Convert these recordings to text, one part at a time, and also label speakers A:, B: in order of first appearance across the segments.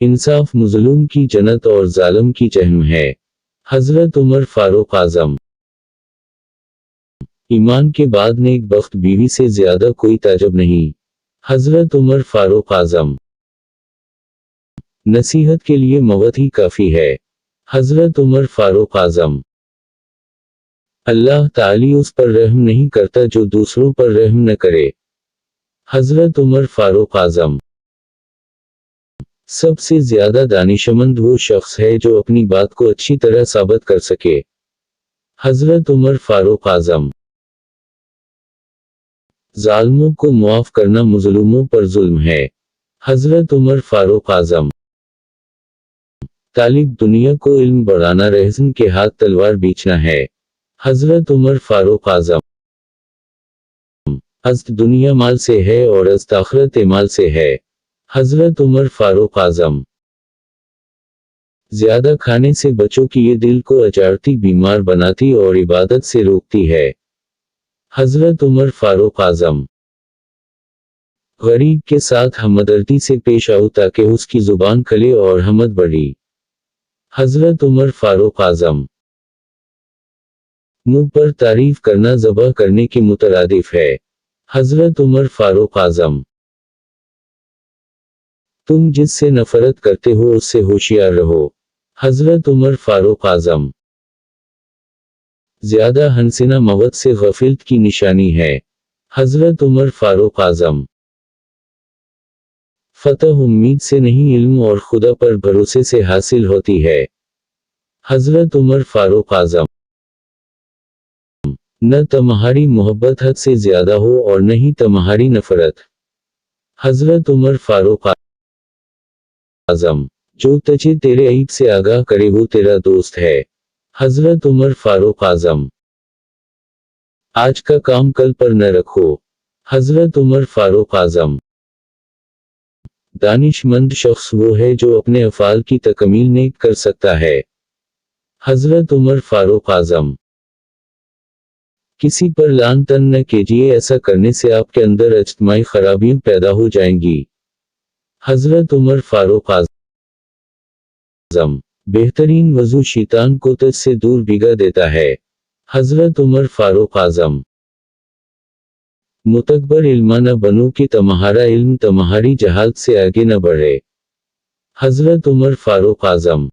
A: इंसाफ मजलूम की जन्नत और जालिम की जहन्नम है। हजरत उमर फारूक आजम। ईमान के बाद नेक बख्त बीवी से ज्यादा कोई ताजब नहीं। हजरत उमर फारूक आजम। नसीहत के लिए मौत ही काफी है। हजरत उमर फारूक आजम। अल्लाह ताली उस पर रहम नहीं करता जो दूसरों पर रहम न करे। हजरत उमर फारूक आजम। सबसे ज्यादा दानिशमंद वो शख्स है जो अपनी बात को अच्छी तरह साबित कर सके। हजरत उमर फारूक आजम। जालिमों को मुआफ करना मजलूमों पर जुल्म है। हजरत उमर फारूक आजम। तालिब दुनिया को इल्म बढ़ाना रहज़न के हाथ तलवार बेचना है। हजरत उमर फारूक आजम। अज़्त दुनिया माल से है और अज़्त आखिरत माल से है। हजरत उमर फारूक आजम। ज्यादा खाने से बच्चों की ये दिल को अचारती बीमार बनाती और इबादत से रोकती है। हजरत उमर फारूक आजम। गरीब के साथ हमदर्दी से पेश आओ ताकि उसकी जुबान खले और हमद बढ़ी। हजरत उमर फारूक आजम। मुंह पर तारीफ करना ज़बह करने के मुतरादिफ है। हजरत उमर फारूक आजम। तुम जिससे नफरत करते हो उससे होशियार रहो। हजरत उमर फारूक आजम। ज्यादा हंसना मौत से गफलत की निशानी है। हजरत उमर फारूक आजम। फतह उम्मीद से नहीं इल्म और खुदा पर भरोसे से हासिल होती है। हजरत उमर फारूक आजम। न तुम्हारी मोहब्बत हद से ज्यादा हो और न ही तुम्हारी नफरत। हजरत उमर फारूक आजम। जो तुझे तेरे ऐब से आगाह करे वो तेरा दोस्त है। हजरत उमर फारूक आजम। आज का काम कल पर न रखो। हजरत उमर फारूक आजम। दानिशमंद शख्स वो है जो अपने अफ़ाल की तकमील नेक कर सकता है। हजरत उमर फारूक आजम। किसी पर लान तन न कीजिए, ऐसा करने से आपके अंदर इज्तिमाई खराबियां पैदा हो जाएंगी। हजरत उमर फारूक आजम। बेहतरीन वजू शैतान को तुझ से दूर भिगा देता है। हजरत उमर फारूक आजम। मुतकबर इल्मा न बनो कि तुम्हारा इल्म तुम्हारी जहालत से आगे न बढ़े। हजरत उमर फारूक आजम।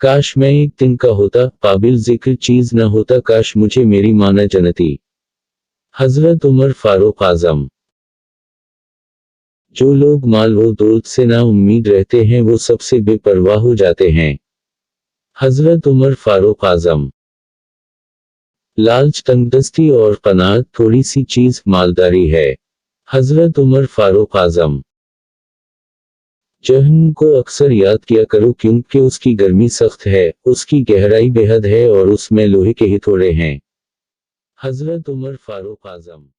A: काश मैं एक दिन का होता, काबिल जिक्र चीज न होता, काश मुझे मेरी मां न जनती। हजरत उमर फारूक आजम। जो लोग माल व दौलत से ना उम्मीद रहते हैं वो सबसे बेपरवाह हो जाते हैं। हजरत उमर फारूक आजम। लालच तंगदस्ती और कनात थोड़ी सी चीज मालदारी है। हजरत उमर फारूक आजम। जहन्नम को अक्सर याद किया करो क्योंकि उसकी गर्मी सख्त है, उसकी गहराई बेहद है और उसमें लोहे के हिथौड़े हैं। हजरत उमर फारूक आजम।